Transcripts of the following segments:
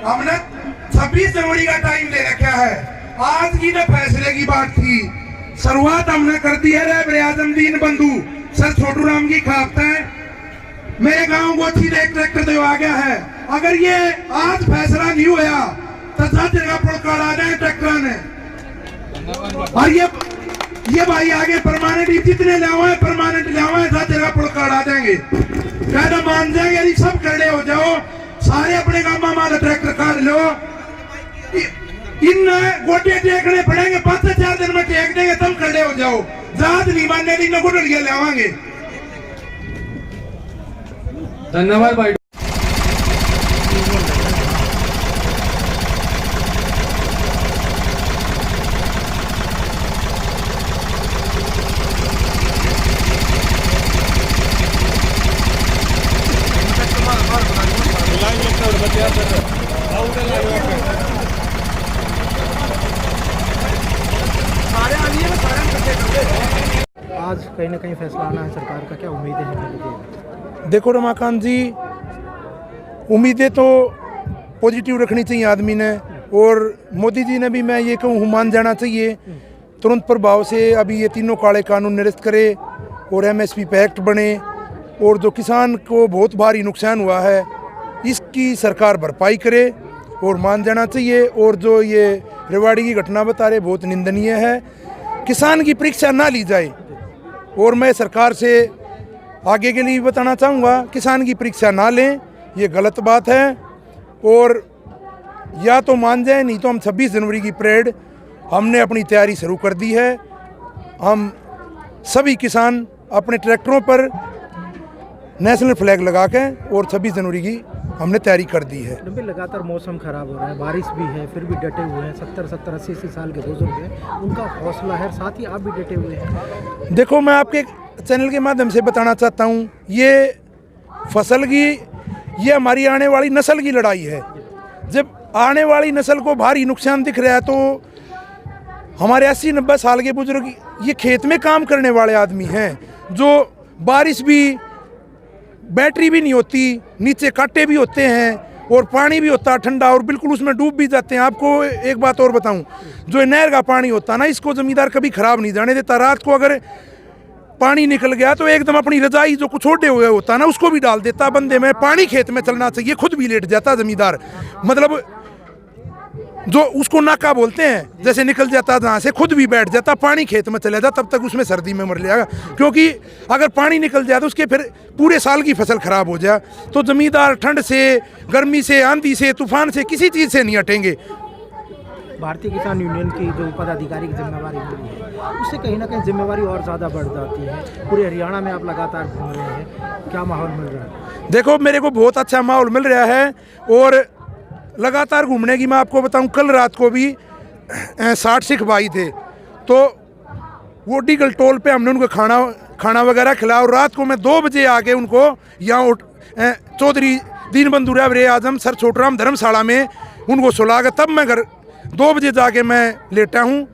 हमने 26 जनवरी का टाइम ले रखा है। आज की जो फैसले की बात थी, शुरुआत हमने कर दी है रहबर आजम दीन बंधु सर छोटू राम की खापता है। मेरे गांव को अच्छी एक ट्रैक्टर दे आ गया है। अगर ये आज फैसला नहीं हुआ तो सब जगह पुड़काड़ आ जाए ट्रैक्टर ने। और ये भाई आगे परमानेंट जितने लाओ परमानेंट लाओ सब जगह पुड़काड़ आ जाएंगे। कहना मान जाएंगे यदि सब खड़े हो जाओ, सारे अपने गांव में हमारा ट्रैक्टर काट लो। इन गोटे टेकने पड़ेंगे, 5 से 4 दिन में टेक देंगे, तब खड़े हो जाओ। जात नहीं मानने दी न गुटड़िया लावांगे। धन्यवाद भाई। आज कहीं ना कहीं फैसला आना है सरकार का, क्या उम्मीदें हैं? देखो रमाकांत जी, उम्मीदें तो पॉजिटिव रखनी चाहिए आदमी ने, और मोदी जी ने भी मैं ये कहूँ मान जाना चाहिए तुरंत प्रभाव से। अभी ये तीनों काले कानून निरस्त करे और MSP पे एक्ट बने, और जो किसान को बहुत भारी नुकसान हुआ है इसकी सरकार भरपाई करे और मान जाना चाहिए। और जो ये रेवाड़ी की घटना बता रहे बहुत निंदनीय है। किसान की परीक्षा ना ली जाए, और मैं सरकार से आगे के लिए बताना चाहूँगा किसान की परीक्षा ना लें, ये गलत बात है। और या तो मान जाए, नहीं तो हम 26 जनवरी की परेड हमने अपनी तैयारी शुरू कर दी है। हम सभी किसान अपने ट्रैक्टरों पर नेशनल फ्लैग लगा के और 26 जनवरी की हमने तैयारी कर दी है। लगातार मौसम खराब हो रहा है, बारिश भी है, फिर भी डटे हुए हैं। 70, 80 साल के बुजुर्ग हैं, उनका हौसला है, साथ ही आप भी डटे हुए हैं। देखो, मैं आपके चैनल के माध्यम से बताना चाहता हूँ, ये फसल की, ये हमारी आने वाली नस्ल की लड़ाई है। जब आने वाली नस्ल को भारी नुकसान दिख रहा है तो हमारे 80-90 साल के बुजुर्ग ये खेत में काम करने वाले आदमी हैं, जो बारिश भी, बैटरी भी नहीं होती, नीचे कांटे भी होते हैं और पानी भी होता है ठंडा, और बिल्कुल उसमें डूब भी जाते हैं। आपको एक बात और बताऊं, जो नहर का पानी होता है ना, इसको जमींदार कभी खराब नहीं जाने देता। रात को अगर पानी निकल गया तो एकदम अपनी रजाई जो कुछ छोड़े हुए होता है ना, उसको भी डाल देता बंदे में। पानी खेत में चलना चाहिए, खुद भी लेट जाता जमींदार, मतलब जो उसको नाका बोलते हैं, जैसे निकल जाता जहाँ से खुद भी बैठ जाता, पानी खेत में चला जाता, तब तक उसमें सर्दी में मर जाएगा। क्योंकि अगर पानी निकल जाए तो उसके फिर पूरे साल की फसल खराब हो जाए। तो जमींदार ठंड से, गर्मी से, आंधी से, तूफान से, किसी चीज़ से नहीं हटेंगे। भारतीय किसान यूनियन की जो पदाधिकारी की जिम्मेवारी मिली है, उससे कहीं ना कहीं जिम्मेवारी और ज़्यादा बढ़ जाती है। पूरे हरियाणा में आप लगातार घूम रहे हैं, क्या माहौल मिल रहा है? देखो, मेरे को बहुत अच्छा माहौल मिल रहा है, और लगातार घूमने की मैं आपको बताऊं, कल रात को भी 60 सिख भाई थे, तो वो डीगल टोल पे हमने उनको खाना वगैरह खिलाया। और रात को मैं 2 बजे आके उनको यहाँ चौधरी दीन बंधु रहबर आजम सर छोटू राम धर्मशाला में उनको सुला के तब मैं घर 2 बजे जाके मैं लेटा हूँ।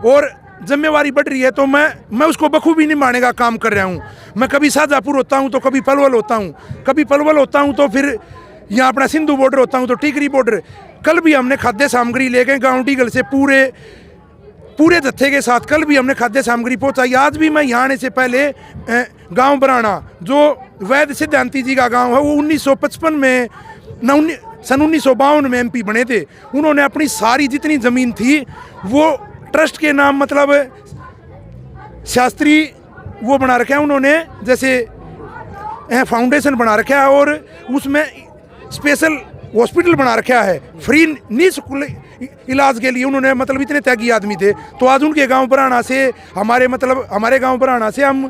और जिम्मेवारी बढ़ रही है तो मैं उसको बखूबी निभाने का काम कर रहा हूँ। मैं कभी शाहजहाँपुर होता हूँ तो कभी पलवल होता हूँ, कभी पलवल होता हूँ तो फिर यहाँ अपना सिंधु बॉर्डर होता हूँ तो टिकरी बॉर्डर। कल भी हमने खाद्य सामग्री लेके गाँव डीगल से पूरे जत्थे के साथ कल भी हमने खाद्य सामग्री पहुँचाई। आज भी मैं यहाँ आने से पहले गांव बराना, जो वैद्य सिद्धांति जी का गांव है, वो 1955 में सन 1952 में MP बने थे। उन्होंने अपनी सारी जितनी ज़मीन थी वो ट्रस्ट के नाम, मतलब शास्त्री वो बना रखा है उन्होंने, जैसे फाउंडेशन बना रखा है, और उसमें स्पेशल हॉस्पिटल बना रखा है, फ्री निःशुल्क इलाज के लिए उन्होंने, मतलब इतने त्यागी आदमी थे। तो आज उनके गांव बराना से हमारे गांव बराना से हम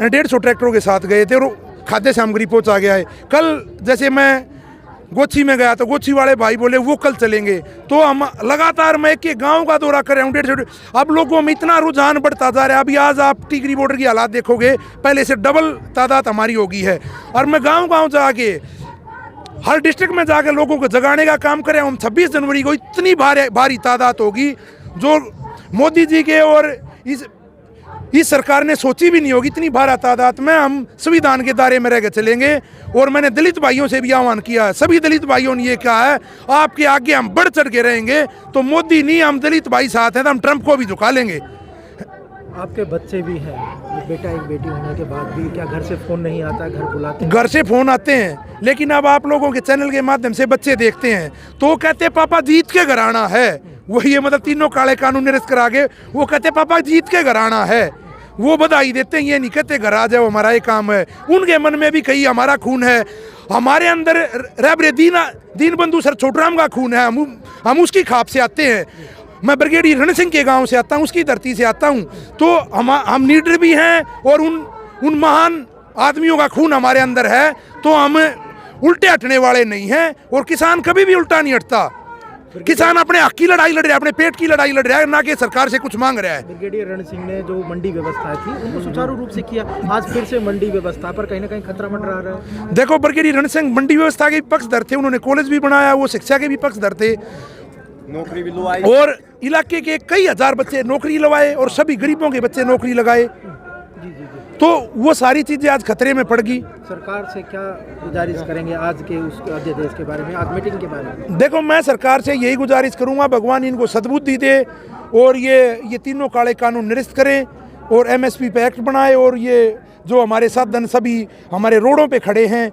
150 ट्रैक्टरों के साथ गए थे और खाद्य सामग्री पहुंचा गया है। कल जैसे मैं गोची में गया तो गोची वाले भाई बोले वो कल चलेंगे, तो हम लगातार मैं एक गांव का दौरा कर रहा हूँ 150। अब लोगों में इतना रुझान बढ़ता जा रहा है। अभी आज आप टिकरी बॉर्डर की हालात देखोगे, पहले से डबल तादाद हमारी होगी है। और मैं गाँव जाके हर डिस्ट्रिक्ट में जाकर लोगों को जगाने का काम करें। हम 26 जनवरी को इतनी भारी तादाद होगी जो मोदी जी के और इस सरकार ने सोची भी नहीं होगी इतनी भारी तादाद में हम संविधान के दायरे में रह के चलेंगे। और मैंने दलित भाइयों से भी आह्वान किया है, सभी दलित भाइयों ने ये कहा है आपके आगे हम बढ़ चढ़ के रहेंगे, तो मोदी नहीं हम दलित भाई साथ हैं तो हम ट्रंप को भी झुका लेंगे। आपके बच्चे भी हैं, एक बेटा एक बेटी होने के बाद भी क्या घर से फ़ोन नहीं आता, घर बुलाते हैं? घर से फोन आते हैं, लेकिन अब आप लोगों के चैनल के माध्यम से बच्चे देखते हैं तो कहते पापा जीत के घर आना है। वही ये मतलब तीनों काले कानून निरस्त करा के वो कहते पापा जीत के घर आना है, वो बधाई देते हैं, ये नहीं कहते घर आ जाओ हमारा ये काम है। उनके मन में भी कहीं हमारा खून है, हमारे अंदर रैबरे दीन बंधु सर छोटूराम का खून है, हम उसकी खाप से आते हैं। मैं ब्रिगेडियर रण सिंह के गांव से आता हूं, उसकी धरती से आता हूं, तो हम लीडर भी हैं और उन महान आदमियों का खून हमारे अंदर है, तो हम उल्टे हटने वाले नहीं हैं। और किसान कभी भी उल्टा नहीं हटता, किसान अपने हक की लड़ाई लड़ रहा है, अपने पेट की लड़ाई लड़ रहा है, ना कि सरकार से कुछ मांग रहा है। ब्रिगेडियर रण सिंह ने जो मंडी व्यवस्था थी उनको सुचारू रूप से किया, आज फिर से मंडी व्यवस्था पर कहीं ना कहीं खतरा मंडरा रहा है। देखो ब्रिगेडियर रण सिंह मंडी व्यवस्था के भी पक्षधर थे, उन्होंने कॉलेज भी बनाया, वो शिक्षा के भी पक्षधर थे, नौकरी भी लुआई और इलाके के कई हजार बच्चे नौकरी लगवाए और सभी गरीबों के बच्चे नौकरी लगाए। तो वो सारी चीजें आज खतरे में पड़ गई। सरकार से क्या गुजारिश करेंगे आज के उस अध्यादेश के बारे में, आज मीटिंग के बारे में? देखो मैं सरकार से यही गुजारिश करूंगा, भगवान इनको सद्बुद्धि दे और ये तीनों काले कानून निरस्त करें और MSP पे एक्ट बनाए, और ये जो हमारे साधन सभी हमारे रोडों पे खड़े हैं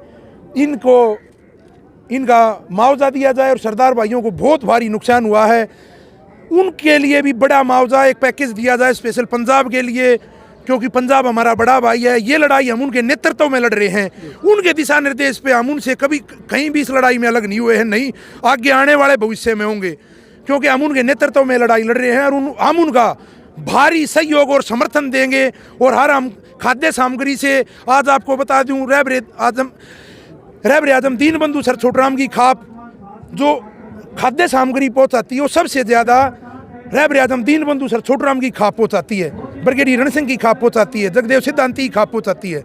इनका मुआवजा दिया जाए। और सरदार भाइयों को बहुत भारी नुकसान हुआ है, उनके लिए भी बड़ा मुआवजा एक पैकेज दिया जाए स्पेशल पंजाब के लिए, क्योंकि पंजाब हमारा बड़ा भाई है। ये लड़ाई हम उनके नेतृत्व में लड़ रहे हैं, उनके दिशा निर्देश पे हम उनसे कभी कहीं भी इस लड़ाई में अलग नहीं हुए हैं, नहीं आगे आने वाले भविष्य में होंगे, क्योंकि हम उनके नेतृत्व में लड़ाई लड़ रहे हैं और हम उनका भारी सहयोग और समर्थन देंगे। और हर हम खाद्य सामग्री से, आज आपको बता दूं रहबर आजम दीन बंधु सर छोटूराम की खाप जो खाद्य सामग्री पहुंचाती है वो सबसे ज़्यादा रहबर आजम दीन बंधु सर छोटूराम की खाप पहुंचाती है, ब्रिगेडियर रण सिंह की खाप पहुंचाती है, जगदेव सिद्धांती की खाप पहुंचाती है।